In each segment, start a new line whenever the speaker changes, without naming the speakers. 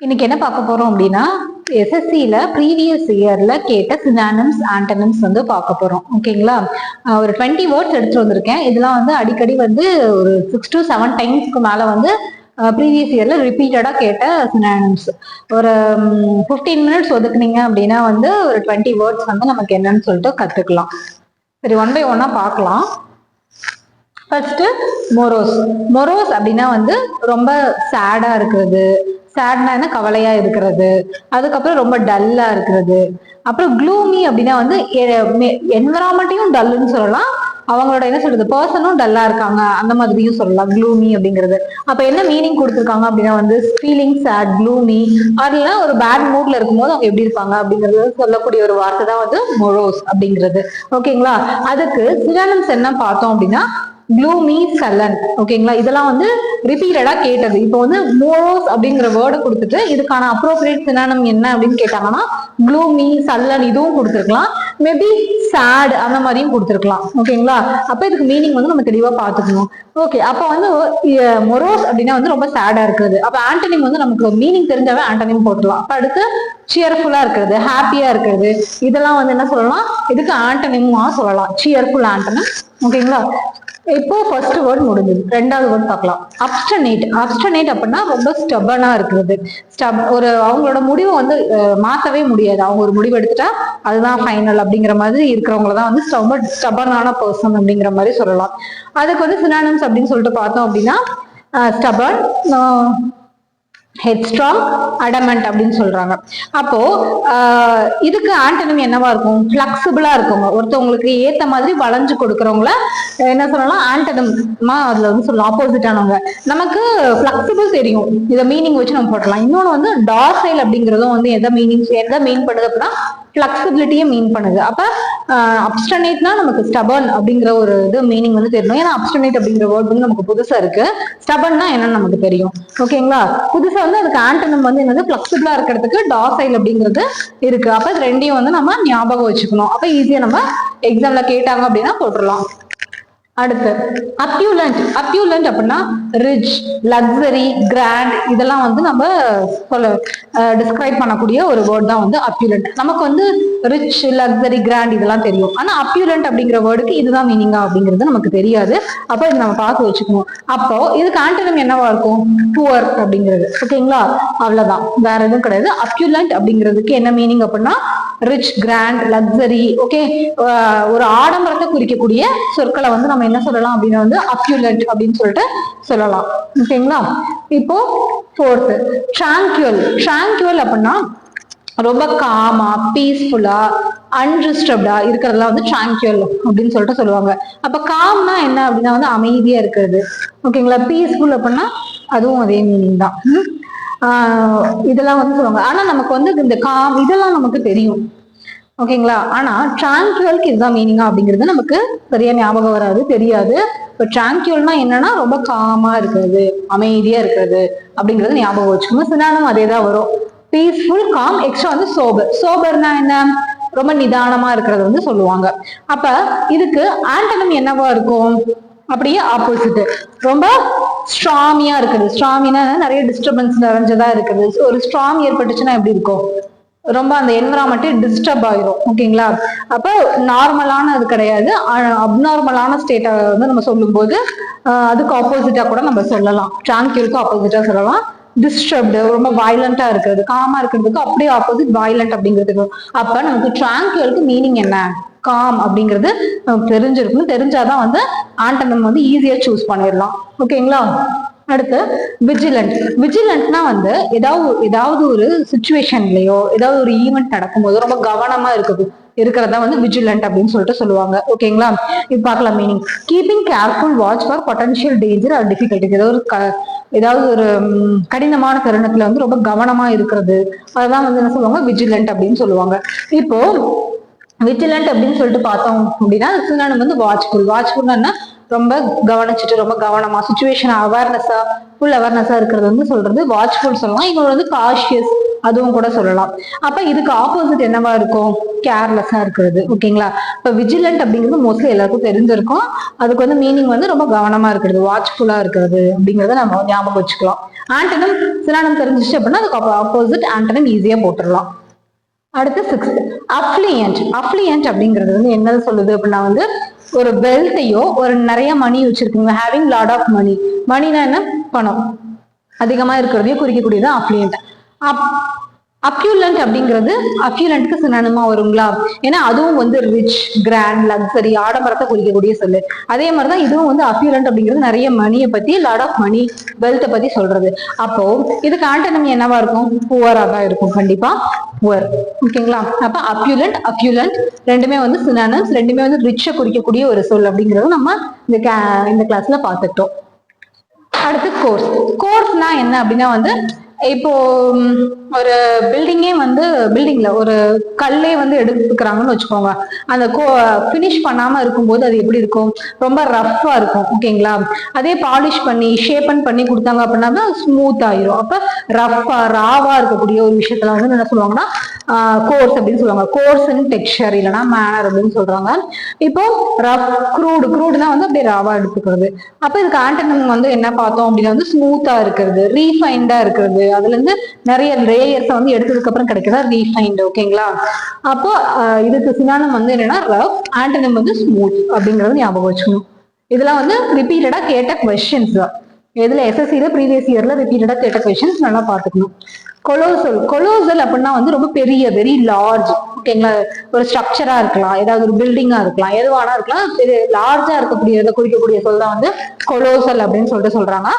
இன்னைக்கு என்ன பார்க்க போறோம் அப்படின்னா எஸ்எஸ்சியில ப்ரீவியஸ் இயர்ல கேட்ட சினானிம்ஸ் ஆண்டனிம்ஸ் வந்து பார்க்க போறோம். ஓகேங்களா? ஒரு 20 வேர்ட்ஸ் எடுத்துட்டு வந்திருக்கேன். இதெல்லாம் வந்து அடிக்கடி வந்து ஒரு 6 to 7 டைம்ஸ்க்கு மேல வந்து ப்ரீவியஸ் இயர்ல ரிப்பீட்டடா கேட்ட சினானிம்ஸ். ஒரு 15 மினிட்ஸ் ஒதுக்குனீங்க அப்படின்னா வந்து ஒரு 20 வேர்ட்ஸ் வந்து நமக்கு என்னன்னு சொல்லிட்டு கத்துக்கலாம். சரி, ஒன் பை ஒன்னா பார்க்கலாம். ஃபர்ஸ்ட் மொரோஸ். மொரோஸ் அப்படின்னா வந்து ரொம்ப சேடா இருக்கிறது. சேட்னா என்ன, கவலையா இருக்கிறது. அதுக்கப்புறம் ரொம்ப டல்லா இருக்கிறது. அப்புறம் க்ளூமி அப்படின்னா வந்து என்விரான்மெண்ட்டையும் டல்லுன்னு சொல்லலாம், அவங்களோட என்ன சொல்றது பர்சனும் டல்லா இருக்காங்க அந்த மாதிரியும் சொல்லலாம் க்ளூமி அப்படிங்கிறது. அப்ப என்ன மீனிங் கொடுத்துருக்காங்க அப்படின்னா வந்து ஃபீலிங் சேட், க்ளூமி, அதுல ஒரு பேட் மூட்ல இருக்கும்போது அவங்க எப்படி இருப்பாங்க அப்படிங்கறது சொல்லக்கூடிய ஒரு வார்த்தை தான் வந்து மொரோஸ் அப்படிங்கிறது. ஓகேங்களா? அதுக்கு சினானிம்ஸ் என்ன பார்த்தோம் அப்படின்னா க்ளூமி, சல்லன். ஓகேங்களா? இதெல்லாம் வந்து ரிப்பீட்டடா கேட்டது. இப்போ வந்து மோரோஸ் அப்படிங்கிற வேர்டை கொடுத்துட்டு இதுக்கான அப்ரோப்ரியேட் சினானிம் என்ன அப்படின்னு கேட்டாங்கன்னா க்ளூமி, சல்லன் இதுவும் கொடுத்துருக்கலாம், மேபி சேட் அந்த மாதிரியும் கொடுத்துருக்கலாம். ஓகேங்களா? அப்ப இதுக்கு மீனிங் வந்து நம்ம தெளிவா பாத்துக்கணும். ஓகே, அப்ப வந்து மொரோஸ் அப்படின்னா வந்து ரொம்ப சேடா இருக்கிறது. அப்ப ஆண்டனிம் வந்து நமக்கு மீனிங் தெரிஞ்சாவே ஆண்டனிம் போட்டுடலாம். அப்ப அடுத்து சியர்ஃபுல்லா இருக்கிறது, ஹாப்பியா இருக்கிறது, இதெல்லாம் வந்து என்ன சொல்லலாம், இதுக்கு ஆண்டனிமா சொல்லலாம், சியர்ஃபுல் ஆண்டனிம். ஓகேங்களா? இப்போ ஃபர்ஸ்ட் வேர்ட் முடிஞ்சது. ரெண்டாவது வேர்ட் பார்க்கலாம். அப்ஸ்டனேட். அப்ஸ்டனேட் அப்படின்னா ரொம்ப ஸ்டபனா இருக்கிறது. ஒரு அவங்களோட முடிவை வந்து மாத்தவே முடியாது. அவங்க ஒரு முடிவு எடுத்துட்டா அதுதான் ஃபைனல் அப்படிங்கிற மாதிரி இருக்கிறவங்களதான் வந்து ரொம்ப ஸ்டபனான பர்சன் அப்படிங்கிற மாதிரி சொல்லலாம். அதுக்கு வந்து சினானிம்ஸ் அப்படின்னு சொல்லிட்டு பார்த்தோம் அப்படின்னா ஸ்டபன், ஹெட்ஸ்ட்ராங், அடமெண்ட் அப்படின்னு சொல்றாங்க. அப்போ இதுக்கு ஆண்டனிம் என்னவா இருக்கும், பிளெக்சிபிளா இருக்குங்க. ஒருத்தவங்களுக்கு ஏத்த மாதிரி வளைஞ்சு கொடுக்கறவங்கள என்ன சொல்லலாம், ஆண்டனிமா அதுல வந்து சொல்லலாம், ஆப்போசிட்டானவங்க. நமக்கு பிளெக்சிபிள் தெரியும், இதை மீனிங் வச்சு நம்ம போட்டலாம். இன்னொன்னு வந்து டார்சைல் அப்படிங்கிறதும் வந்து எதை மீன் பண்ணுது அப்படின்னா பிளெக்சிபிலிட்டியை மீன் பண்ணுது. அப்ப அப்ஸ்டனேட்னா நமக்கு ஸ்டபன் அப்படிங்கிற ஒரு இது மீனிங் வந்து தெரியணும். ஏன்னா அப்ஸ்டனேட் அப்படிங்கிற வேர்ட் வந்து நமக்கு புதுசா இருக்கு. ஸ்டபன்னா என்னன்னு நமக்கு தெரியும். ஓகேங்களா? புதுசா வந்து அதுக்கு ஆண்டனிம் வந்து என்னது, பிளெக்சிபிளா இருக்கிறதுக்கு டார்சைல் அப்படிங்கிறது இருக்கு. அப்ப இது ரெண்டையும் வந்து நம்ம ஞாபகம் வச்சுக்கணும். அப்ப ஈஸியா நம்ம எக்ஸாம்ல கேட்டாங்க அப்படின்னா போட்டுடலாம். அடுத்து அப்யூலண்ட். அப்யூலண்ட் அப்படின்னா ரிச், லக்ஸரி, கிராண்ட், இதெல்லாம் வந்து நம்ம டிஸ்கிரைப் பண்ணக்கூடிய ஒரு வேர்ட் தான் வந்து அப்யூலண்ட். நமக்கு வந்து ரிச், லக்ஸரி, கிராண்ட் இதெல்லாம் தெரியும். ஆனா அப்யூலண்ட் அப்படிங்கிற வேர்டுக்கு இதுதான் மீனிங்கா அப்படிங்கிறது நமக்கு தெரியாது. அப்போ இது நம்ம பார்த்து வச்சுக்கணும். அப்போ இதுக்கு ஆண்டனிம் என்னவா இருக்கும், புவர் அப்படிங்கிறது. ஓகேங்களா? அவ்வளவுதான், வேற எதுவும் கிடையாது. அப்யூலண்ட் அப்படிங்கிறதுக்கு என்ன மீனிங் அப்படின்னா ரிச், கிராண்ட், லக்ஸரி. ஓகே, ஒரு ஆடம்பரத்தை குறிக்கக்கூடிய சொற்களை வந்து நம்ம என்ன சொல்லலாம் அப்படின்னா வந்து அப்யூலண்ட் அப்படின்னு சொல்லிட்டு சொல்லலாம். ஓகேங்களா? இப்போ ஃபோர்த் ட்ராங்குவல். ட்ராங்குவல் அப்படின்னா ரொம்ப காமா, பீஸ்ஃபுல்லா, அன்டிஸ்டர்ப்டா இருக்கிறதுலாம் வந்து ட்ராங்குவல் அப்படின்னு சொல்லிட்டு சொல்லுவாங்க. அப்ப காம்னா என்ன அப்படின்னா வந்து அமைதியா இருக்கிறது. ஓகேங்களா? பீஸ்ஃபுல் அப்படின்னா அதுவும் அதே மீனிங் தான். இதெல்லாம் வந்து சொல்லுவாங்க. ஆனா நமக்கு வந்து இந்த காம் இதெல்லாம் நமக்கு தெரியும். ஓகேங்களா? ஆனா ட்ராங்குவலுக்கு இதுதான் மீனிங்கா அப்படிங்கிறது நமக்கு சரியா ஞாபகம் வராது, தெரியாது. இப்போ ட்ராங்குவல்னா என்னன்னா ரொம்ப காமா இருக்கிறது, அமைதியா இருக்கிறது அப்படிங்கிறது ஞாபகம் வச்சுக்கணும். சினானிம் அதே தான் வரும், பீஸ்ஃபுல், காம், எக்ஸ்ட்ரா வந்து சோபர். சோபர்னா என்ன, ரொம்ப நிதானமா இருக்கிறது வந்து சொல்லுவாங்க. அப்ப இதுக்கு ஆண்டனிம் என்னவா இருக்கும், அப்படியே ஆப்போசிட், ரொம்ப ஸ்ட்ராமியா இருக்குது. ஸ்ட்ராமினா நிறைய டிஸ்டர்பன்ஸ் நிறைஞ்சதா இருக்குது. ஒரு ஸ்ட்ராங் ஏற்பட்டுச்சுன்னா எப்படி இருக்கும், ரொம்ப அந்த என்விரான்மெண்ட் டிஸ்டர்ப் ஆயிரும். ஓகேங்களா? அப்ப நார்மலான அது கிடையாது, அப்நார்மலான ஸ்டேட்டை வந்து நம்ம சொல்லும் போது அதுக்கு ஆப்போசிட்டா கூட நம்ம சொல்லலாம். ட்ராங்குவலுக்கு ஆப்போசிட்டா சொல்லலாம். டிஸ்டர்ப்டு, ரொம்ப வயலண்டா இருக்கிறது. காமா இருக்கிறதுக்கு அப்படியே ஆப்போசிட் வயலண்ட் அப்படிங்கிறதுக்கு. அப்ப நமக்கு ட்ராங்குவலுக்கு மீனிங் என்ன, காம் அப்படிங்கிறது நமக்கு தெரிஞ்சிருக்கும். தெரிஞ்சாதான் வந்து ஆண்டனிம் வந்து ஈஸியா சூஸ் பண்ணிடலாம். ஓகேங்களா? அடுத்து விஜிலண்ட். விஜிலண்ட்னா வந்து ஏதாவது ஒரு சுச்சுவேஷன்லயோ ஏதாவது ஒரு ஈவெண்ட் நடக்கும்போது ரொம்ப கவனமா இருக்கிறதா வந்து விஜிலண்ட் அப்படின்னு சொல்லிட்டு சொல்லுவாங்க. ஓகேங்களா? இது பார்க்கலாம் meaning. Keeping careful watch for potential danger or difficulties. ஏதாவது ஒரு கடினமான தருணத்துல வந்து ரொம்ப கவனமா இருக்கிறது, அதான் வந்து என்ன சொல்லுவாங்க, விஜிலண்ட் அப்படின்னு சொல்லுவாங்க. இப்போ விஜிலண்ட் அப்படின்னு சொல்லிட்டு பார்த்தோம் அப்படின்னா சினானிம் வந்து வாட்ச்ஃபுல். வாட்ச்ஃபுல்னா ரொம்ப கவனிச்சுட்டு ரொம்ப கவனமா சுச்சுவேஷன் அவேர்னஸா, ஃபுல் அவேர்னஸா இருக்கிறது வந்து சொல்றது வாட்ச்ஃபுல் சொல்லலாம். இவங்க வந்து காஷியஸ் அதுவும் கூட சொல்லலாம். அப்ப இதுக்கு ஆப்போசிட் என்னவா இருக்கும், கேர்லெஸ்ஸா இருக்கிறது. ஓகேங்களா? இப்ப விஜிலண்ட் அப்படிங்கிறது மோஸ்ட்லி எல்லாருக்கும் தெரிஞ்சிருக்கும். அதுக்கு வந்து மீனிங் வந்து ரொம்ப கவனமா இருக்கிறது, வாட்ச்ஃபுல்லா இருக்கிறது அப்படிங்கறத நம்ம ஞாபகம் வச்சுக்கலாம். ஆண்டனம் சினானம் தெரிஞ்சிச்சு அப்படின்னா அதுக்கு ஆப்போசிட் ஆண்டனம் ஈஸியா போட்டுடலாம். அடுத்து 6th அஃப்ளியன்ட். அஃப்ளியன்ட் அப்படிங்கிறது வந்து என்னது சொல்லுது அப்படின்னா வந்து ஒரு வெல்த்தையோ ஒரு நிறைய மணி வச்சிருக்கீங்க, ஹேவிங் லாட் ஆஃப் மணி. மணினா என்ன, பணம் அதிகமா இருக்கிறதையும் குறிக்கக்கூடியது அஃப்ளியன்ட். அப்யூலண்ட் அப்படிங்கிறது அப்யூலண்ட்க்கு சினானிமா வருங்களா, ஏன்னா அதுவும் வந்து ரிச், கிராண்ட், லக்ஸரி, ஆடம்பரத்தை குறிக்கக்கூடிய சொல்லு. அதே மாதிரிதான் இதுவும் வந்து அப்யூலண்ட் அப்படிங்கிறது நிறைய மணியை பத்தி, லாட் ஆஃப் மணி, வெல்த்தை பத்தி சொல்றது. அப்போ இதுக்கு ஆண்டனம் என்னவா இருக்கும், புவரா தான் இருக்கும், கண்டிப்பா புவர். ஓகேங்களா, அப்ப அப்யூலண்ட் அப்யூலண்ட் ரெண்டுமே வந்து சினானிம்ஸ், ரெண்டுமே வந்து ரிச்சை குறிக்கக்கூடிய ஒரு சொல் அப்படிங்கிறது நம்ம இந்த கிளாஸ்ல பார்த்துட்டோம். அடுத்து கோர்ஸ். கோர்ஸ்னா என்ன அப்படின்னா வந்து இப்போ ஒரு பில்டிங்கே வந்து பில்டிங்ல ஒரு கல்லே வந்து எடுத்துக்கிறாங்கன்னு வச்சுக்கோங்க, அந்த பினிஷ் பண்ணாம இருக்கும்போது அது எப்படி இருக்கும், ரொம்ப ரஃப்பா இருக்கும். ஓகேங்களா, அதே பாலிஷ் பண்ணி ஷேப்பன் பண்ணி கொடுத்தாங்க அப்படின்னா ஸ்மூத் ஆயிரும். அப்ப ரஃப்பா ராவா இருக்கக்கூடிய ஒரு விஷயத்துல வந்து என்ன சொல்லுவாங்கன்னா கோர்ஸ் அப்படின்னு சொல்லுவாங்க. கோர்ஸ் இன் டெக்ஸ்சர் இல்லைன்னா மேனர் அப்படின்னு சொல்றாங்க. இப்போ ரஃப், க்ரூடுனா வந்து அப்படியே ராவா எடுத்துக்கிறது. அப்ப இதுக்கு ஆண்டனம் வந்து என்ன பார்த்தோம் அப்படின்னா வந்து ஸ்மூத்தா இருக்கிறது, ரீஃபைண்டா இருக்கிறது, அதுல இருந்து நிறைய லேயர்ஸை வந்து எடுத்ததுக்கு அப்புறம் கிடைக்கிறதா ரீஃபைண்ட். ஓகேங்களா, அப்போ இதுக்கு சினானம் வந்து என்னன்னா ரஃப், ஆண்டனம் வந்து ஸ்மூத் அப்படிங்கறது ஞாபகம் வச்சுக்கணும். இதெல்லாம் வந்து ரிப்பீட்டடா கேட்ட கொஸ்டின்ஸ் தான். எதுல எஸ்எஸ்சில ப்ரீவியஸ் இயர்ல ரிப்பீட்டடா கேட்ட கொஸ்டின்ஸ் நல்லா பாத்துக்கணும். கொலோசல். கொலோசல் அப்படின்னா வந்து ரொம்ப பெரிய, வெரி லார்ஜ். ஓகேங்களா, ஒரு ஸ்ட்ரக்சரா இருக்கலாம், ஏதாவது ஒரு பில்டிங்கா இருக்கலாம், எதுவானா இருக்கலாம், லார்ஜா இருக்கக்கூடியதை குறிக்கக்கூடிய சொல் தான் வந்து கொலோசல் அப்படின்னு சொல்லிட்டு சொல்றாங்க.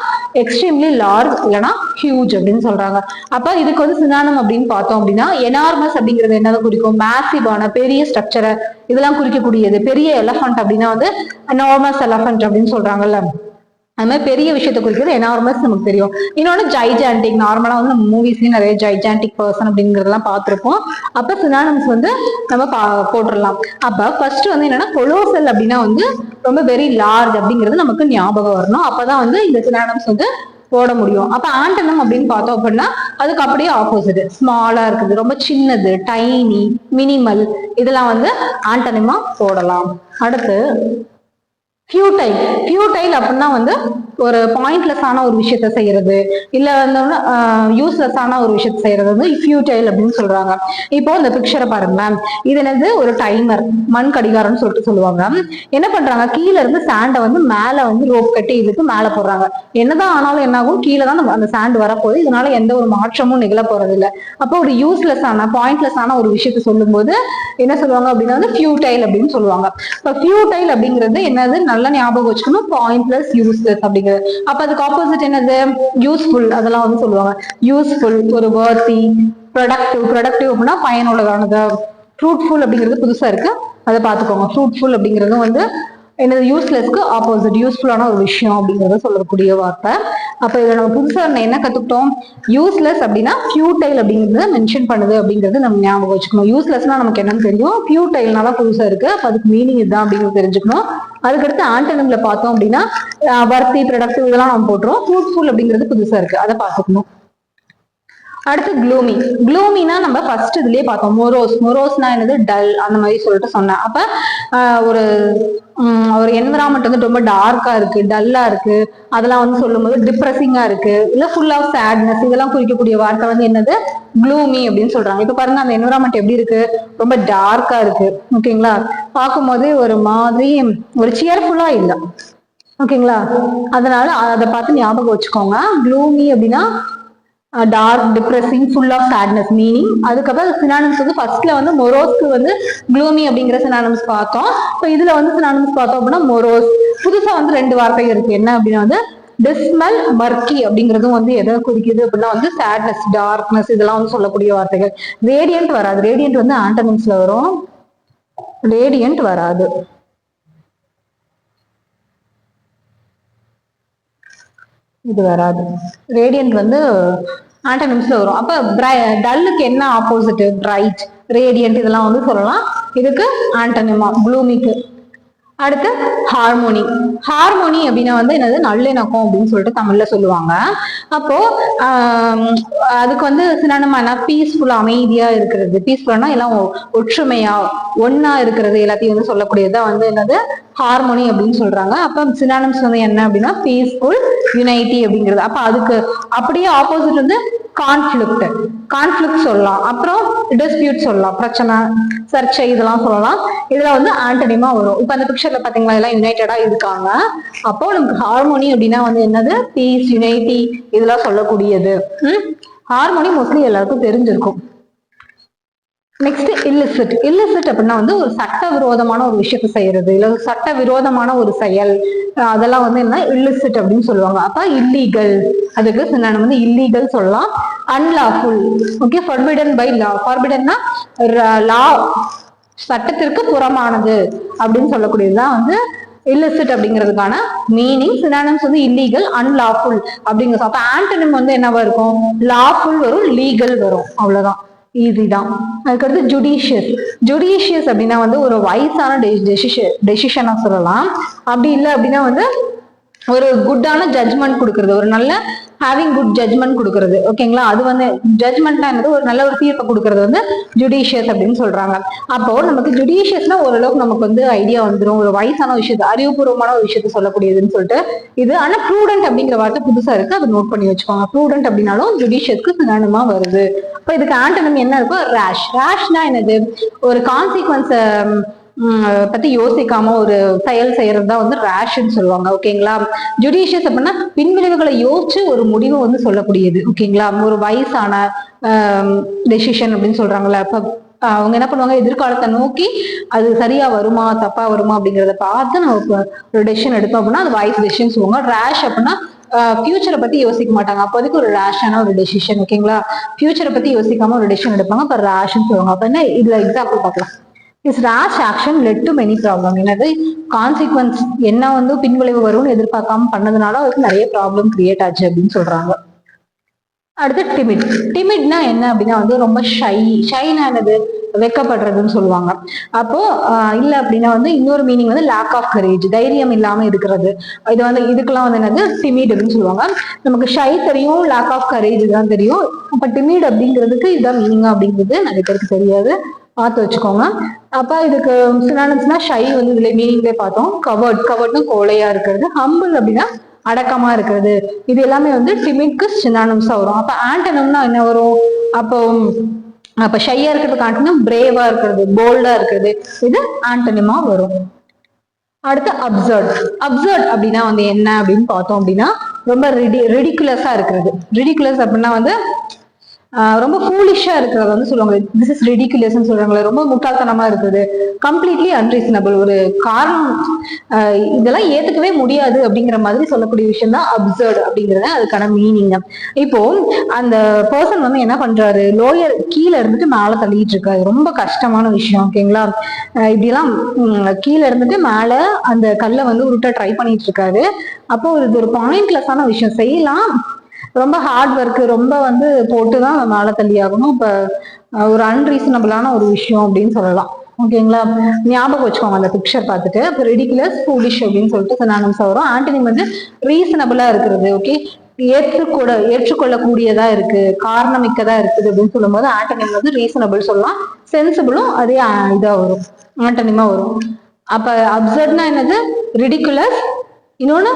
எக்ஸ்ட்ரீம்லி லார்ஜ் இல்லைன்னா ஹியூஜ் அப்படின்னு சொல்றாங்க. அப்ப இதுக்கு வந்து சினானம் அப்படின்னு பார்த்தோம் அப்படின்னா எனார்மஸ் அப்படிங்கிறது என்னதை குறிக்கும், மேசிவான பெரிய ஸ்ட்ரக்சரை இதெல்லாம் குறிக்கக்கூடியது. பெரிய எலஃபண்ட் அப்படின்னா வந்து எனார்மஸ் எலஃபண்ட் அப்படின்னு சொல்றாங்கல்ல, அது மாதிரி பெரிய விஷயத்தை குறிக்கிறது எனார்மஸ் நமக்கு தெரியும். இன்னொன்னு ஜைஜாண்டிக். நார்மலா வந்து நம்ம மூவிஸ்லயும் நிறைய ஜைஜாண்டிக் பர்சன் அப்படிங்கறதெல்லாம் பார்த்திருப்போம். அப்ப சினானிம்ஸ் வந்து நம்ம போட்டுடலாம். அப்ப ஃபர்ஸ்ட் வந்து என்னன்னா கொலோசல் அப்படின்னா வந்து ரொம்ப வெரி லார்ஜ் அப்படிங்கிறது நமக்கு ஞாபகம் வரணும். அப்பதான் வந்து இந்த சினானிம்ஸ் வந்து போட முடியும். அப்ப ஆண்டனம் அப்படின்னு பார்த்தோம் அப்படின்னா அதுக்கு அப்படியே ஆப்போசிட், ஸ்மாலா இருக்குது, ரொம்ப சின்னது, டைனி, மினிமல், இதெல்லாம் வந்து ஆண்டனிமா போடலாம். அடுத்து ஃபியூட்டைல். ஃபியூட்டைல் அப்படின்னா வந்து ஒரு பாயிண்ட்லெஸ் ஆன ஒரு விஷயத்த செய்யறது, இல்ல வந்து யூஸ்லெஸ் ஆன ஒரு விஷயத்த செய்யறது வந்து ஃபியூட்டைல் அப்படின்னு சொல்றாங்க. இப்போ இந்த பிக்சரை பாருங்களேன், இது என்னது ஒரு டைமர், மண் கடிகாரம்னு சொல்லிட்டு சொல்லுவாங்க. என்ன பண்றாங்க, கீழே இருந்து சாண்டை வந்து மேல வந்து ரோப் கட்டி இழுத்து மேல போடுறாங்க. என்னதான் ஆனாலும் என்ன ஆகும், கீழே தான் அந்த சாண்ட் வரப்போகுது, இதனால எந்த ஒரு மாற்றமும் நிகழ போறது இல்லை. அப்போ ஒரு யூஸ்லெஸ் ஆன, பாயிண்ட்லெஸ் ஆன ஒரு விஷயத்த சொல்லும் போது என்ன சொல்லுவாங்க அப்படின்னா வந்து ஃபியூட்டைல் அப்படின்னு சொல்லுவாங்க. இப்போ ஃபியூட்டைல் அப்படிங்கிறது என்னது, நல்லா ஞாபகம் வச்சுக்கணும், பாயிண்ட்லெஸ், யூஸ்லெஸ் அப்படிங்கிறது. அப்ப அதுக்கு ஆப்போசிட் என்னது, யூஸ்ஃபுல். அதெல்லாம் வந்து சொல்லுவாங்க யூஸ்ஃபுல், ஒரு வர்த்தி, ப்ரொடக்டிவ். ப்ரொடக்டிவ் அப்படின்னா பயனுள்ளதானது. ஃப்ரூட்ஃபுல் அப்படிங்கிறது புதுசா இருக்கு, அதை பார்த்துக்கோங்க. ஃப்ரூட்ஃபுல் அப்படிங்கிறது வந்து என்னது, யூஸ்லெஸ்க்கு ஆப்போசிட், யூஸ்ஃபுல்லான ஒரு விஷயம் அப்படிங்கறத சொல்லக்கூடிய வார்த்தை. அப்ப இதுல நம்ம புதுசா என்ன கத்துக்கிட்டோம், யூஸ்லெஸ் அப்படின்னா ஃபியூட்டைல் அப்படிங்கறத மென்ஷன் பண்ணுது அப்படிங்கிறது நம்ம ஞாபகம் வச்சுக்கணும். யூஸ்லெஸ்னா நமக்கு என்னன்னு தெரியும், ஃபியூட்டைல்னால புதுசா இருக்கு, அப்ப அதுக்கு மீனிங் இதுதான் அப்படிங்கிறது தெரிஞ்சுக்கணும். அதுக்கடுத்து ஆண்டனிம்ல பார்த்தோம் அப்படின்னா வர்த்தி, ப்ரொடக்டிவ் இதெல்லாம் நம்ம போட்டுரும். ஃப்ரூட்ஃபுல் அப்படிங்கிறது புதுசா இருக்கு, அதை பார்த்துக்கணும். அடுத்து க்ளூமி. க்ளூமினா நம்ம ஃபர்ஸ்ட் இதுலயே பார்த்தோம், மொரோஸ். மொரோஸ்னா என்னது, டல், அந்த மாதிரி சொல்லிட்டு சொன்னேன். அப்ப ஒரு என்விரான்மெண்ட் வந்து ரொம்ப டார்க்கா இருக்கு, டல்லா இருக்கு, அதெல்லாம் வந்து சொல்லும் போது டிப்ரெசிங்கா இருக்கு, இல்ல ஃபுல் ஆஃப் சேட்னஸ், இதெல்லாம் குறிக்கக்கூடிய வார்த்தை வந்து என்னது, க்ளூமி அப்படின்னு சொல்றாங்க. இப்ப பாருங்க அந்த என்விரான்மெண்ட் எப்படி இருக்கு, ரொம்ப டார்க்கா இருக்கு. ஓகேங்களா, பார்க்கும் போது ஒரு மாதிரி ஒரு சியர்ஃபுல்லா இல்லை. ஓகேங்களா, அதனால அதை பார்த்து ஞாபகம் வச்சுக்கோங்க. க்ளூமி அப்படின்னா dark, depressing, full of sadness meaning. அதுக்கப்புறம் சினானிம்ஸ் வந்து ஃபர்ஸ்ட்ல வந்து மொரோஸ்க்கு வந்து க்ளூமி அப்படிங்கிற சினானிம்ஸ் பார்த்தோம். இப்போ இதுல வந்து சினானிம்ஸ் பார்த்தோம் அப்படின்னா மொரோஸ். புதுசா வந்து 2 வார்த்தை இருக்கு, என்ன அப்படின்னா வந்து டிஸ்மல், மர்க்கி அப்படிங்கிறதும் வந்து எதை குறிக்குது அப்படின்னா வந்து சேட்னஸ், டார்க்னஸ், இதெல்லாம் வந்து சொல்லக்கூடிய வார்த்தைகள். ரேடியன்ட் வராது, ரேடியன்ட் வந்து ஆண்டனிம்ஸ்ல வரும், ரேடியன்ட் வராது. இது வராது, ரேடியன்ட் வந்து ஆண்டனிம்ஸ்ல வரும். அப்ப டல்லுக்கு என்ன ஆப்போசிட், பிரைட், ரேடியன்ட், இதெல்லாம் வந்து சொல்லலாம். இதுக்கு ஆண்டனிமா க்ளூமிக்கு. அடுத்து ஹார்மோனி. ஹார்மோனி அப்படின்னா வந்து என்னது, நல்லிணக்கம் அப்படின்னு சொல்லிட்டு தமிழ்ல சொல்லுவாங்க. அப்போ அதுக்கு வந்து சினானிமா பீஸ்ஃபுல், அமைதியா இருக்கிறது. பீஸ்ஃபுல்லா எல்லாம் ஒற்றுமையா ஒன்னா இருக்கிறது எல்லாத்தையும் வந்து சொல்லக்கூடியதுதான் வந்து என்னது, ஹார்மோனி அப்படின்னு சொல்றாங்க. அப்ப சினானிம்ஸ் வந்து என்ன அப்படின்னா பீஸ்ஃபுல், யுனைட்டி அப்படிங்கிறது. அப்ப அதுக்கு அப்படியே ஆப்போசிட் வந்து கான்ஃபிளிக்ட் சொல்லலாம். அப்புறம் டிஸ்பியூட் சொல்லலாம், பிரச்சனை, சர்ச்சை, இதெல்லாம் சொல்லலாம். இதுல வந்து ஆண்டனிமா வரும். இப்ப அந்த பிக்சர்ல பாத்தீங்களா எல்லாம் யுனைடடா இருக்காங்க. அப்போ நமக்கு ஹார்மோனி அப்படின்னா வந்து என்னது, பீஸ், யுனைட்டி இதெல்லாம் சொல்லக்கூடியது. ஹார்மோனி மோஸ்ட்லி எல்லாருக்கும் தெரிஞ்சிருக்கும். Next illicit. இல்லிசிட் அப்படின்னா வந்து ஒரு சட்டவிரோதமான ஒரு விஷயத்த செய்யறது, இல்ல சட்டவிரோதமான ஒரு செயல், அதெல்லாம் வந்து என்ன இல்லிசிட் அப்படின்னு சொல்லுவாங்க. அப்ப இல்லீகல், அதுக்கு சினானிம் வந்து இல்லீகல் சொல்லலாம். Unlawful, okay, forbidden by law. ஃபர்பிடன்னா லா, சட்டத்திற்கு புறமானது அப்படின்னு சொல்லக்கூடியதுதான் வந்து இல்லிசிட் அப்படிங்கிறதுக்கான மீனிங். சினானிம்ஸ் வந்து இல்லீகல், அன்லாஃபுல் அப்படிங்கிறது. அப்ப ஆண்டனிம் வந்து என்னவா இருக்கும், லாஃபுல் வரும், லீகல் வரும், அவ்வளவுதான், ஈஸி தான். அதுக்கடுத்து ஜுடிஷியஸ். ஜுடிஷியஸ் அப்படின்னா வந்து ஒரு வயசான டெசிஷனா சொல்லலாம். அப்படி இல்லை அப்படின்னா வந்து ஒரு குட்டான ஜட்ஜ்மெண்ட் கொடுக்கறது, ஒரு நல்ல ஹேவிங் குட் ஜட்ஜ்மெண்ட் கொடுக்கறது, ஓகேங்களா. அது வந்து ஜட்ஜ்மெண்ட்னா என்னது, ஒரு நல்ல ஒரு தீர்ப்பை கொடுக்கறது வந்து ஜுடிஷியஸ் அப்படின்னு சொல்றாங்க. அப்போ நமக்கு ஜுடிஷியஸ்னா ஓரளவுக்கு நமக்கு வந்து ஐடியா வந்துடும், ஒரு வயசான விஷயத்த, அறிவுபூர்வமான ஒரு விஷயத்த சொல்லக்கூடியதுன்னு சொல்லிட்டு இது. ஆனா ப்ரூடென்ட் அப்படிங்கிற வார்த்தை புதுசா இருக்கு, அதை நோட் பண்ணி வச்சுக்கோங்க. ப்ரூடென்ட் அப்படின்னாலும் ஜுடிஷியஸ்க்கு சினானிமா வருது. இப்ப இதுக்கு ஆண்டனிம் என்ன இருக்கும், ரேஷ். ரேஷ்னா என்னது, ஒரு கான்சிக்வன்ஸ பத்தி யோசிக்காம ஒரு செயல் செய்யறதுதான் வந்து ரேஷ்ன்னு சொல்லுவாங்க, ஓகேங்களா. ஜுடிஷியஸ் அப்படின்னா பின்விளைவுகளை யோசிச்சு ஒரு முடிவை வந்து சொல்லக்கூடியது, ஓகேங்களா. ஒரு வயசான டெசிஷன் அப்படின்னு சொல்றாங்கல்ல. அப்ப அவங்க என்ன பண்ணுவாங்க, எதிர்காலத்தை நோக்கி அது சரியா வருமா தப்பா வருமா அப்படிங்கிறத பார்த்து நம்ம ஒரு டெசிஷன் எடுத்தோம் அப்படின்னா அது வைஸ் டெசிஷன் சொல்லுவாங்க. ரேஷ் அப்படின்னா ஃபியூச்சரை பத்தி யோசிக்க மாட்டாங்க, அப்போதைக்கு ஒரு ரேஷான ஒரு டெசிஷன், ஓகேங்களா. ஃபியூச்சரை பத்தி யோசிக்காம ஒரு டெசிஷன் எடுப்பாங்க, அப்ப ரேஷ்ன்னு சொல்லுவாங்க. அப்ப என்ன இதுல எக்ஸாம்பிள் பார்க்கலாம். This rash action led to many problems. என்னது கான்சிக்வன்ஸ் என்ன வந்து பின்விளைவு வரும்னு எதிர்பார்க்காம பண்ணதுனால அதுக்கு நிறைய ப்ராப்ளம் கிரியேட் ஆச்சு அப்படின்னு சொல்றாங்க. அடுத்து டிமிட். டிமிட்னா என்ன அப்படின்னா வந்து ரொம்ப ஷைனா என்னது, வெக்கப்படுறதுன்னு சொல்லுவாங்க. அப்போ இல்ல அப்படின்னா வந்து இன்னொரு மீனிங் வந்து லேக் ஆஃப் கரேஜ், தைரியம் இல்லாம இருக்கிறது. இது வந்து இதுக்கெல்லாம் வந்து என்னது டிமிட் அப்படின்னு சொல்லுவாங்க. நமக்கு ஷை தெரியும், லேக் ஆஃப் கரேஜ் தான் தெரியும். அப்ப டிமிட் அப்படிங்கிறதுக்கு இதுதான் மீனிங் அப்படிங்கிறது நிறைய பேருக்கு தெரியாது, பார்த்து வச்சுக்கோங்க. அப்ப இதுக்கு சினானிம்ஸ்னா ஷை வந்து இதுல மீனிங்லேயே பார்த்தோம். கவர்ட்னா கோலையா இருக்கிறது. ஹம்பிள் அப்படின்னா அடக்கமா இருக்கிறது. இது எல்லாமே வந்து டிமிட்க்கு சினானிம்ஸா வரும். அப்ப ஆண்டனிம்னா என்ன வரும், அப்ப ஷையா இருக்கிறதுக்கு ஆண்டனிம் பிரேவா இருக்கிறது, போல்டா இருக்கிறது, இது ஆண்டனிமா வரும். அடுத்து அப்சர்ட். அப்சர்ட் அப்படின்னா வந்து என்ன அப்படின்னு பார்த்தோம் அப்படின்னா ரொம்ப ரெடிகுலஸா இருக்கிறது. ரெடிகுலஸ் அப்படின்னா வந்து ரொம்ப ஃபூலிஷா இருக்கிறத வந்து சொல்லுவாங்க. திஸ் இஸ் ரெடிகுலஸ்ன்னு சொல்றாங்களே, ரொம்ப முட்டாள்தனமா இருக்குது. கம்ப்ளீட்லி அன்ரீசனபிள், ஒரு காரணம் இதெல்லாம் ஏத்துக்கவே முடியாது அப்படிங்கிற மாதிரி சொல்லக்கூடிய விஷயம் தான் அப்சர்ட் அப்படிங்கறது அதுக்கான மீனிங். இப்போ அந்த பர்சன் வந்து என்ன பண்றாரு, லோயர் கீழே இருந்துட்டு மேல தள்ளிட்டு இருக்காரு, ரொம்ப கஷ்டமான விஷயம், ஓகேங்களா. இப்படிலாம் கீழே இருந்துட்டு மேல அந்த கல்லை வந்து உருட்ட ட்ரை பண்ணிட்டு இருக்காரு. அப்போ இது ஒரு பாயிண்ட்லெஸ்ஸான விஷயம், செய்யலாம், ரொம்ப ஹார்ட் ஒர்க் ரொம்ப வந்து போட்டுதான் மேல தள்ளி ஆகணும். இப்ப ஒரு அன்ரீசனபிளான ஒரு விஷயம் அப்படின்னு சொல்லலாம், ஓகேங்களா. ஞாபகம் வச்சுக்கோங்க அந்த பிக்சர் பார்த்துட்டு. இப்போ ரெடிகுலஸ், ஃபூலிஷ் அப்படின்னு சொல்லிட்டு சினானிம்ஸ் வரும். ஆண்டனிம் வந்து ரீசனபிளா இருக்கிறது, ஓகே, ஏற்றுக்கொள்ளக்கூடியதா இருக்கு, காரணமிக்கதா இருக்குது அப்படின்னு சொல்லும் போது ஆண்டனிம் வந்து ரீசனபிள் சொல்லலாம். சென்சிபிளும் அதே இதா வரும், ஆண்டனிமா வரும். அப்ப அப்சர்ட்னா என்னது, ரிடிகுலஸ், இன்னொன்னு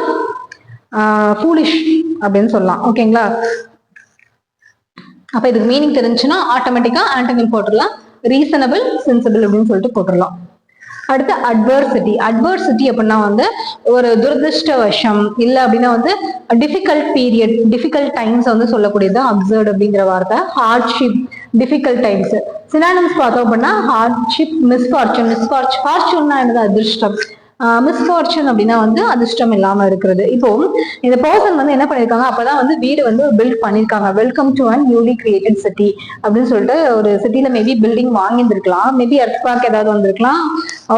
ஃபூலிஷ் அப்படின்னு சொல்லலாம், ஓகேங்களா. அப்ப இதுக்கு மீனிங் தெரிஞ்சுன்னா ஆட்டோமேட்டிக்கா ஆண்டனிம் போட்டுடலாம். ரீசனபிள், சென்சிபிள் அப்படின்னு சொல்லிட்டு போட்டுடலாம். அடுத்து அட்வர்சிட்டி. அட்வர்சிட்டி அப்படின்னா வந்து ஒரு துரதிருஷ்டவசம், இல்லை அப்படின்னா வந்து டிஃபிகல்ட் பீரியட், டிஃபிகல்ட் டைம்ஸ் வந்து சொல்லக்கூடியது அப்சர்ட் அப்படிங்கிற வார்த்தை. Hardship, difficult times. சினானிம்ஸ் பார்த்தோம் அப்படின்னா ஹார்ட்ஷிப், மிஸ்ஃபார்ச்சூன். ஃபார்ச்சூன்னா என்னது, அதிர்ஷ்டம். மிஸ்ஃபார்ச்சூன் அப்படின்னா வந்து அதிர்ஷ்டம் இல்லாம இருக்கிறது. இப்போ இந்த பர்சன் வந்து என்ன பண்ணிருக்காங்க, அப்பதான் வந்து வீடு வந்து பில்ட் பண்ணிருக்காங்க. Welcome to and newly created city அப்படின்னு சொல்லிட்டு ஒரு சிட்டில மேபி பில்டிங் வாங்கியிருந்திருக்கலாம், மேபி எர்த்குவேக் ஏதாவது வந்திருக்கலாம்,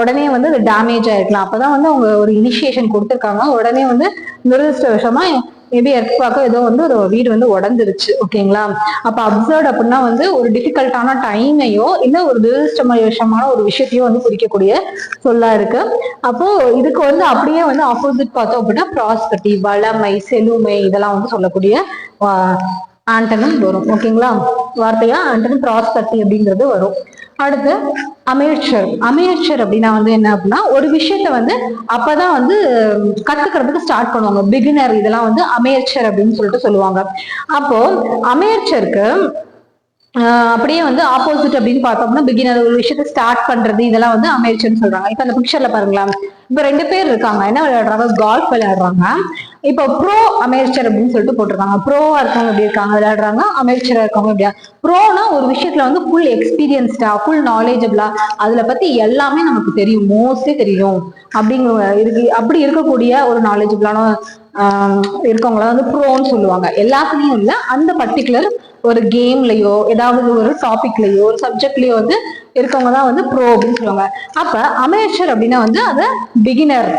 உடனே வந்து அது டேமேஜ் ஆயிருக்கலாம். அப்பதான் வந்து அவங்க ஒரு இனிஷியேஷன் கொடுத்துருக்காங்க, உடனே வந்து துரதிருஷ்டவசமா மேபி எர்த்வாக்கோ ஏதோ வந்து ஒரு வீடு வந்து உடஞ்சிருச்சு. ஓகேங்களா? அப்ப அப்சர்ட் அப்படின்னா வந்து ஒரு டிஃபிகல்ட்டான டைமையோ இல்ல ஒரு துரதிருஷ்டமான ஒரு விஷயத்தையோ வந்து குறிக்கக்கூடிய சொல்லா இருக்கு. அப்போ இதுக்கு வந்து அப்படியே வந்து ஆப்போசிட் பார்த்தோம் அப்படின்னா ப்ராஸ்பெரிட்டி, வளமை, செழுமை இதெல்லாம் வந்து சொல்லக்கூடிய ஆண்டனும் வரும். ஓகேங்களா? வார்த்தையா ஆண்டனும் ப்ராஸ்பெரிட்டி அப்படிங்கிறது வரும். அடுத்து அமேச்சர். அமேச்சர் அப்படின்னா வந்து என்ன அப்படின்னா ஒரு விஷயத்த வந்து அப்பதான் வந்து கத்துக்கிறதுக்கு ஸ்டார்ட் பண்ணுவாங்க. பிகினர் இதெல்லாம் வந்து அமேச்சர் அப்படின்னு சொல்லிட்டு சொல்லுவாங்க. அப்போ அமேச்சருக்கு அப்படியே வந்து ஆப்போசிட் அப்படின்னு பார்த்தோம்னா பிகினர், ஒரு விஷயத்த ஸ்டார்ட் பண்றது இதெல்லாம் வந்து அமேச்சர்னு சொல்றாங்க. இப்ப அந்த பிக்சர்ல பாருங்களா, இப்ப 2 பேர் இருக்காங்க, என்ன விளையாடுறாங்க, கால்ஃப் விளையாடுறாங்க. இப்போ ப்ரோ அமேச்சர் அப்படின்னு சொல்லிட்டு போட்டிருக்காங்க. ப்ரோவா இருக்கவங்க எப்படி இருக்காங்க விளையாடுறாங்க, அமேச்சரா இருக்கவங்க எப்படியா. ப்ரோனா ஒரு விஷயத்துல வந்து ஃபுல் எக்ஸ்பீரியன்ஸ்டா, ஃபுல் நாலேஜபிளா, அதுல பத்தி எல்லாமே நமக்கு தெரியும், மோஸ்ட்லி தெரியும் அப்படிங்கிற இருக்கு. அப்படி இருக்கக்கூடிய ஒரு நாலேஜபிளான இருக்கவங்கள வந்து ப்ரோன்னு சொல்லுவாங்க. எல்லாத்துலயும் இல்ல, அந்த பர்டிகுலர் ஒரு கேம்லயோ ஏதாவது ஒரு டாபிக்லயோ ஒரு சப்ஜெக்ட்லயோ வந்து இருக்கவங்க தான் வந்து ப்ரோ அப்படின்னு சொல்லுவாங்க. அப்ப அமேச்சர் அப்படின்னா வந்து அது பிகினர்.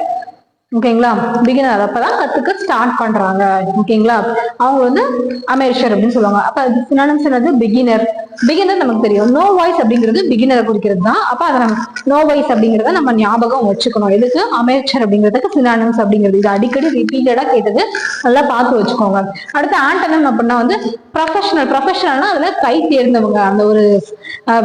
ஓகேங்களா? பிகினர் அப்பதான் கத்துக்க ஸ்டார்ட் பண்றாங்க. ஓகேங்களா? அவங்க வந்து அமேச்சர் அப்படின்னு சொல்லுவாங்க. அப்ப அது சினானிம்ஸ் என்னது, பிகினர். பிகினர் நமக்கு தெரியும், நோ வாய்ஸ் அப்படிங்கிறது பிகினரை குறிக்கிறது தான். அப்ப அதை நம்ம நோ வாய்ஸ் அப்படிங்கிறத நம்ம ஞாபகம் வச்சுக்கணும். எதுக்கு, அமேச்சர் அப்படிங்கிறதுக்கு சினானிம்ஸ் அப்படிங்கிறது. இது அடிக்கடி ரிப்பீட்டடா கேட்டது, நல்லா பார்த்து வச்சுக்கோங்க. அடுத்து ஆண்டனம் அப்படின்னா வந்து ப்ரொஃபஷனல். ப்ரொஃபஷனல்னா அதுல கை தேர்ந்தவங்க, அந்த ஒரு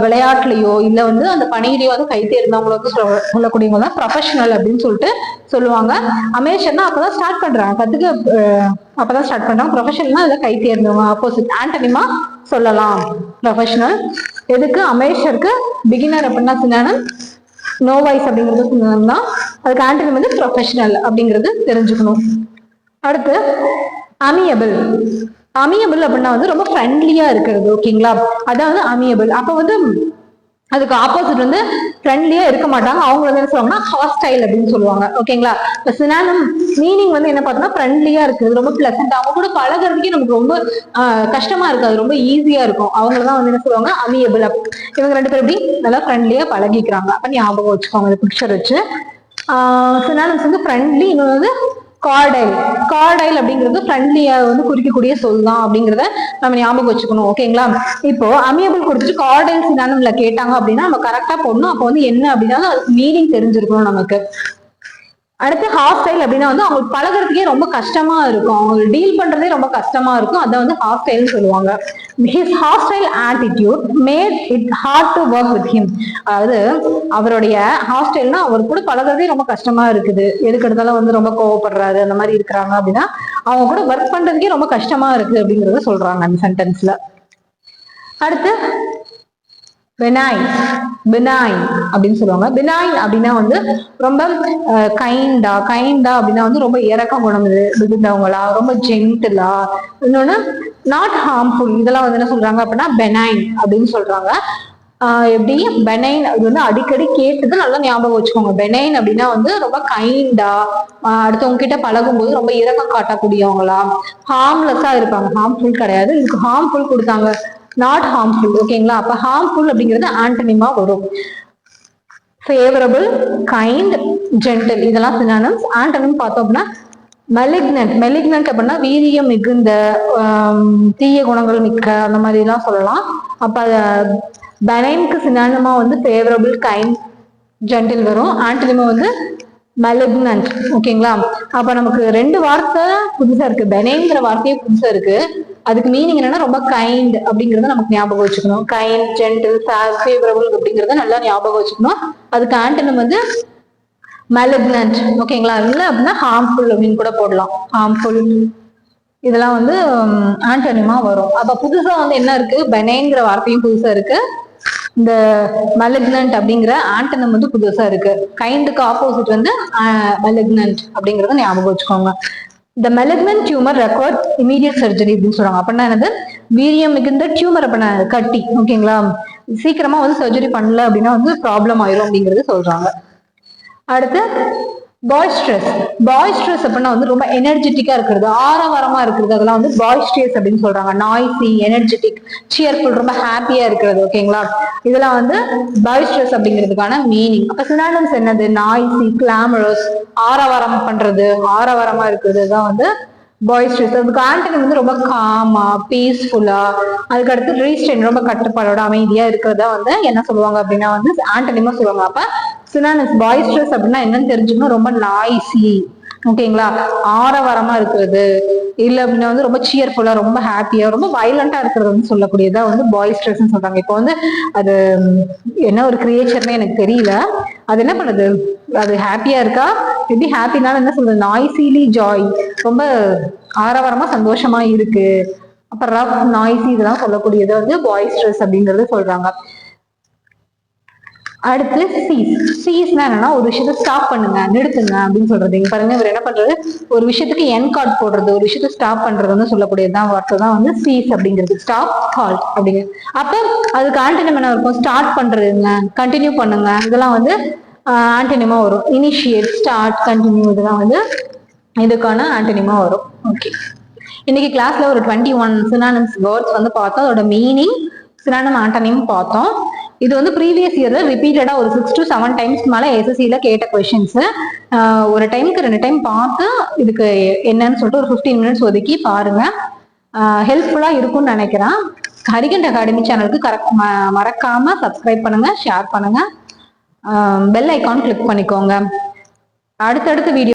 விளையாட்டுலயோ இல்ல வந்து அந்த பணியிலையோ வந்து கை தேர்ந்தவங்கள வந்து சொல்லக்கூடியவங்க தான் ப்ரொஃபஷனல் அப்படின்னு சொல்லிட்டு சொல்லுவாங்க. அமேச்சர்னா அப்பதான் ஸ்டார்ட் பண்றாங்க, கத்துக்க அப்பதான் ஸ்டார்ட் பண்றாங்க. ப்ரொஃபஷனல்னா அதுல கை தேர்ந்தவங்க, ஆப்போசிட் ஆண்டனிமா சொல்லலாம் ப்ரொஃபஷனல். எதுக்கு, அமேச்சருக்கு. பிகினர் அப்படின்னா சினானிம், நோ வாய்ஸ் அப்படிங்கிறது சினானிம் தான். அதுக்கு ஆண்டனிம் வந்து ப்ரொஃபஷனல் அப்படிங்கிறது தெரிஞ்சுக்கணும். அடுத்து அமியபிள். அமியபிள் அப்படின்னா வந்து ரொம்ப ஃப்ரெண்ட்லியா இருக்கிறது. ஓகேங்களா? அதாவது அமியபிள். அப்ப வந்து அதுக்கு ஆப்போசிட் வந்து ஃப்ரெண்ட்லியா இருக்க மாட்டாங்க, அவங்க வந்து என்ன சொல்லுவாங்கன்னா ஹாஸ்டைல் அப்படின்னு சொல்லுவாங்க. ஓகேங்களா? இப்போ சினானிம் மீனிங் வந்து என்ன பார்த்தோம்னா ஃப்ரெண்ட்லியா இருக்குது, ரொம்ப பிளசன்ட், அவங்க கூட பழகிறதுக்கே நமக்கு ரொம்ப கஷ்டமா இருக்காது, ரொம்ப ஈஸியா இருக்கும். அவங்களதான் வந்து என்ன சொல்லுவாங்க, அமியபிள். இவங்க 2 பேரும் எப்படி நல்லா ஃப்ரெண்ட்லியா பழகிக்கிறாங்க. அப்ப ஞாபகம் வச்சுக்கோங்க இந்த பிக்சர் வச்சு. சினானிம்ஸ் வந்து ஃப்ரெண்ட்லி, இன்னொன்று வந்து கார்டைல். கார்டைல் அப்படிங்கிறது ஃப்ரெண்ட்லியா வந்து குறிக்கக்கூடிய சொல் தான் அப்படிங்கிறத நம்ம ஞாபகம் வச்சுக்கணும். ஓகேங்களா? இப்போ அமியபிள் கொடுத்துட்டு கார்டைல் சினானிம்ல கேட்டாங்க அப்படின்னா நம்ம கரெக்டா போடணும். அப்போ வந்து என்ன அப்படின்னா அதுக்கு மீனிங் தெரிஞ்சிருக்கணும் நமக்கு. அடுத்து ஹாஸ்டைல் அப்படின்னா வந்து அவங்களுக்கு பழகிறதுக்கே ரொம்ப கஷ்டமா இருக்கும், அவங்க டீல் பண்றதே ரொம்ப கஷ்டமா இருக்கும், அதை வந்து ஹாஸ்டைல்னு சொல்லுவாங்க. His hostile attitude made it hard to work with him. அதாவது அவருடைய ஹாஸ்டைல்னா அவர் கூட பழகிறதே ரொம்ப கஷ்டமா இருக்குது, எதுக்கு எடுத்தாலும் வந்து ரொம்ப கோவப்படுறாரு அந்த மாதிரி இருக்கிறாங்க அப்படின்னா அவங்க கூட ஒர்க் பண்றதுக்கே ரொம்ப கஷ்டமா இருக்கு அப்படிங்கறத சொல்றாங்க அந்த சென்டென்ஸ்ல. அடுத்து பெனாயின். பெனாயின் அப்படின்னு சொல்லுவாங்க. பெனாயின் அப்படின்னா வந்து ரொம்ப கைண்டா. கைண்டா அப்படின்னா வந்து ரொம்ப இறக்க குணம் மிகுந்தவங்களா, ரொம்ப ஜென்டிலா. இன்னொன்னு நாட் ஹார்ம்ஃபுல். இதெல்லாம் வந்து என்ன சொல்றாங்க அப்படின்னா பெனைன் அப்படின்னு சொல்றாங்க. எப்படி பெனைன் அது வந்து அடிக்கடி கேட்டது நல்லா ஞாபகம் வச்சுக்கோங்க. பெனைன் அப்படின்னா வந்து ரொம்ப கைண்டா, அடுத்தவங்க கிட்ட பழகும் போது ரொம்ப இரக்கம் காட்டக்கூடியவங்களா, ஹார்ம்லெஸ்ஸா இருப்பாங்க. ஹார்ம்ஃபுல் கிடையாது, இதுக்கு ஹார்ம்ஃபுல் கொடுத்தாங்க, நாட் ஹார்ம்ஃபுல். ஓகேங்களா? அப்ப ஹார்ம்ஃபுல் அப்படிங்கிறது ஆண்டனிமா வரும். ஃபேவரபிள், கைண்ட், ஜென்டில் இதெல்லாம் சினானிம்ஸ். ஆண்டனிம் பார்த்தோம் அப்படின்னா மெலிக்னன்ட். மெலிக்னன்ட் அப்படின்னா வீரியம் மிகுந்த, தீய குணங்கள் மிக்க, அந்த மாதிரி எல்லாம் சொல்லலாம். அப்ப பெனைனுக்கு சினானிமா வந்து ஃபேவரபிள், கைண்ட், ஜென்டில் வரும். ஆண்டனிமா வந்து மெலிக்னன்ட். ஓகேங்களா? அப்ப நமக்கு 2 வார்த்தை புதுசா இருக்கு. பெனைங்கிற வார்த்தையே புதுசா இருக்கு. அதுக்கு மீனிங் என்னன்னா ரொம்ப கைண்ட் அப்படிங்கறத நமக்கு ஞாபகம் வச்சுக்கணும். கைண்ட், ஜென்டில், ஃபேவரபிள் அப்படிங்கறத நல்லா ஞாபகம் வச்சுக்கணும். அதுக்கு ஆண்டனிம் வந்து மெலிக்னன்ட். ஓகேங்களா? இல்ல அப்படின்னா ஹார்ம்ஃபுல் அப்படின்னு கூட போடலாம். ஹார்ம்ஃபுல் இதெல்லாம் வந்து ஆண்டனிமா வரும். அப்ப புதுசா வந்து என்ன இருக்கு, பெனைங்கிற வார்த்தையும் புதுசா இருக்கு, இந்த மெலிக்னன்ட் அப்படிங்கிற ஆண்டனிம் வந்து புதுசா இருக்கு. கைண்டுக்கு ஆப்போசிட் வந்து மெலிக்னன்ட் அப்படிங்கறத ஞாபகம் வச்சுக்கோங்க. The malignant tumor required immediate surgery அப்படின்னு சொல்றாங்க. அப்படின்னா என்னது, வீரியம் மிகுந்த டியூமர் அப்படின்னா கட்டி. ஓகேங்களா? சீக்கிரமா வந்து சர்ஜரி பண்ணல அப்படின்னா வந்து ப்ராப்ளம் ஆயிரும் அப்படிங்கறது சொல்றாங்க. அடுத்து பாய்ஸ்ட்ரஸ். பாய்ஸ்ட்ரஸ் அப்படின்னா வந்து ரொம்ப எனர்ஜெட்டிக்கா இருக்கிறது, ஆரவாரமா இருக்கிறது, அதெல்லாம் வந்து பாய்ஸ்ட்ரஸ் அப்படின்னு சொல்றாங்க. நாய்ஸி, எனர்ஜெட்டிக், சியர்ஃபுல், ரொம்ப ஹாப்பியா இருக்கிறது. ஓகேங்களா? இதெல்லாம் வந்து பாய்ஸ்ட்ரஸ் அப்படிங்கிறதுக்கான மீனிங். அப்ப சினானிம்ஸ் என்னது, நாய்ஸி, கிளாமரஸ், ஆரவாரம் பண்றது, ஆரவாரமா இருக்கிறது தான் வந்து பாய்ஸ்ட்ரஸ். அதுக்கு ஆண்டனிம் வந்து ரொம்ப காமா, பீஸ்ஃபுல்லா, அதுக்கு அடுத்து ரீஸ்ட்ரெயின், ரொம்ப கட்டுப்பாடோட அமைதியா இருக்கிறதா வந்து என்ன சொல்லுவாங்க அப்படின்னா வந்து ஆண்டனிமா சொல்லுவாங்க. அப்ப சினானிம்ஸ் பாய்ஸ்ட்ரஸ் அப்படின்னா என்னன்னு தெரிஞ்சுக்கணும். ரொம்ப நாய்ஸி, ஓகேங்களா, ஆரவாரமா இருக்கிறது, இல்ல அப்படின்னா வந்து ரொம்ப சியர்ஃபுல்லா, ரொம்ப ஹாப்பியா, ரொம்ப வயலண்டா இருக்கிறது வந்து சொல்லக்கூடியதா வந்து பாய்ஸ்ட்ரஸ் சொல்றாங்க. இப்போ வந்து அது என்ன ஒரு கிரியேச்சர்னே எனக்கு தெரியல. அது என்ன பண்ணுது, அது ஹாப்பியா இருக்கா, எப்படி ஹாப்பினால என்ன சொல்றது, நாய்ஸிலி ஜாய், ரொம்ப ஆரவாரமா சந்தோஷமா இருக்கு. அப்புறம் ரஃப், நாய்ஸி இதெல்லாம் சொல்லக்கூடியது வந்து பாய்ஸ்ட்ரஸ் அப்படிங்கறது சொல்றாங்க. அடுத்து சீஸ்னா என்னன்னா ஒரு விஷயத்த ஸ்டாப் பண்ணுங்க, நிறுத்துங்க அப்படின்னு சொல்றது. இங்க பாருங்க இவர் என்ன பண்றது, ஒரு விஷயத்துக்கு என் கார்ட் போடுறது, ஒரு விஷயத்த ஸ்டாப் பண்றது வந்து சொல்லக்கூடியதுதான் வார்த்தை தான் வந்து சீஸ் அப்படிங்கிறது. ஸ்டாப், ஹால்ட் அப்படிங்கிறது. அப்ப அதுக்கு ஆன்டனிம் என்ன இருக்கும், ஸ்டார்ட் பண்றதுங்க, கண்டினியூ பண்ணுங்க, இதெல்லாம் வந்து ஆன்டனிமா வரும். இனிஷியேட், ஸ்டார்ட், கண்டினியூ இதெல்லாம் வந்து இதுக்கான ஆன்டனிமா வரும். ஓகே, இன்னைக்கு கிளாஸ்ல ஒரு 21 சினானிம்ஸ் வேர்ட்ஸ் வந்து பார்த்தோம். அதோட மீனிங், சினானிம், ஆன்டனிம் பார்த்தோம். இது வந்து ப்ரீவியஸ் இயர்ல ரிப்பீட்டடா ஒரு 6 to 7 டைம்ஸ் மேல எஸ்எஸ்சில கேட்ட கொஸ்டின்ஸ். ஒரு டைமுக்கு 2 டைம் பார்த்து இதுக்கு என்னன்னு சொல்லிட்டு ஒரு 15 மினிட்ஸ் ஒதுக்கி பாருங்க. ஹெல்ப்ஃபுல்லா இருக்கும்னு நினைக்கிறேன். ஹரிகண்ட் அகாடமி சேனலுக்கு மறக்காம சப்ஸ்கிரைப் பண்ணுங்க, ஷேர் பண்ணுங்க, பெல் ஐக்கான் கிளிக் பண்ணிக்கோங்க. அடுத்தடுத்த வீடியோ